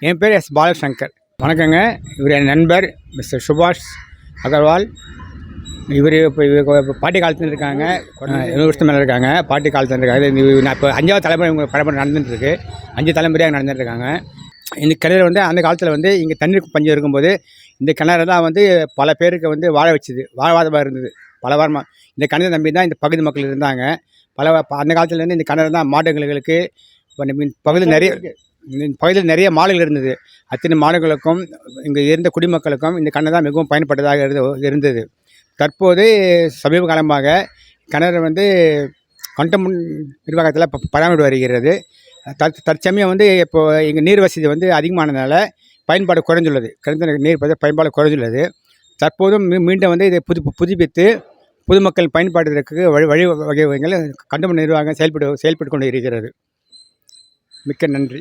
என் பேர் எஸ் பாலசங்கர். வணக்கங்க. இவர் என் நண்பர் மிஸ்டர் சுபாஷ் அகர்வால். இவர் இப்போ பாட்டி காலத்தில் இருக்காங்க, 20 வருஷம் மேலே இருக்காங்க. பாட்டி காலத்தில் இருக்காங்க. நான் இப்போ 5வது தலைமுறை இவங்க பரம்பரை நடந்துட்டுருக்கு. 5 தலைமுறையாக நடந்துட்டுருக்காங்க. இந்த கிணறு அந்த காலத்தில் இங்கே தண்ணீர் பஞ்சம் இருக்கும்போது இந்த கிணறு தான் பல பேருக்கு வாழ வச்சுது, வாழ்வாதாரமாக இருந்தது. பல வாரமாக இந்த கிணறு நம்பி தான் இந்த பகுதி மக்கள் இருந்தாங்க. அந்த காலத்துலேருந்து இந்த கிணறு தான் மாடுகளுக்கு பகுதியில் நிறைய மாடுகள் இருந்தது. அத்தனை மாடுகளுக்கும் இங்கே இருந்த குடிமக்களுக்கும் இந்த கிணறு தான் மிகவும் பயன்பட்டதாக இருந்தது. தற்போது சமீப காலமாக கிணறு கண்டமன் நிர்வாகத்தில் பராமரித்து வருகிறது. தற்சமயம் இப்போது இங்கே நீர் வசதி அதிகமானதுனால பயன்பாடு குறைஞ்சுள்ளது. கிணத்து நீர் பயன்பாடு குறைஞ்சுள்ளது. தற்போதும் மீண்டும் இதை புதுப்பித்து பொதுமக்கள் பயன்பாடுவதற்கு வழிவகைகள் கண்டமன் நிர்வாகம் செயல்பட்டு கொண்டு இருக்கிறது. மிக்க நன்றி.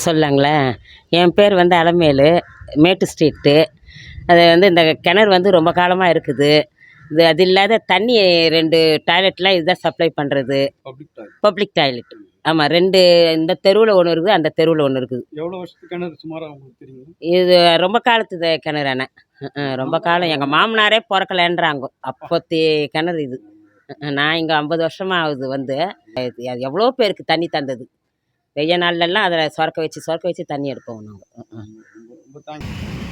சொல்லாங்களேன். என் பேர் அலமேலு, மேட்டு ஸ்ட்ரீட்டு. அது இந்த கிணறு ரொம்ப காலமாக இருக்குது. அது இல்லாத தண்ணி 2 டாய்லெட்லாம் இதுதான் சப்ளை பண்ணுறது. Public toilet. ஆமாம், 2 இந்த தெருவில் ஒன்று இருக்குது, அந்த தெருவில் ஒன்று இருக்குது. எவ்வளோ வருஷத்துக்கு கிணறு சுமாராக உங்களுக்கு தெரியும்? இது ரொம்ப காலத்து கிணறு. ஆனால் ரொம்ப காலம். எங்கள் மாமனாரே பிறக்கலைன்றாங்க. அப்போத்தி கிணறு இது. நான் இங்கே 50 வருஷமாக ஆகுது. அது எவ்வளோ பேருக்கு தண்ணி தந்தது. வெய்ய நாள்லலாம் அதில் சொரக்க வச்சு தண்ணி எடுப்போம் நாங்கள். ரொம்ப தேங்க்ஸ்.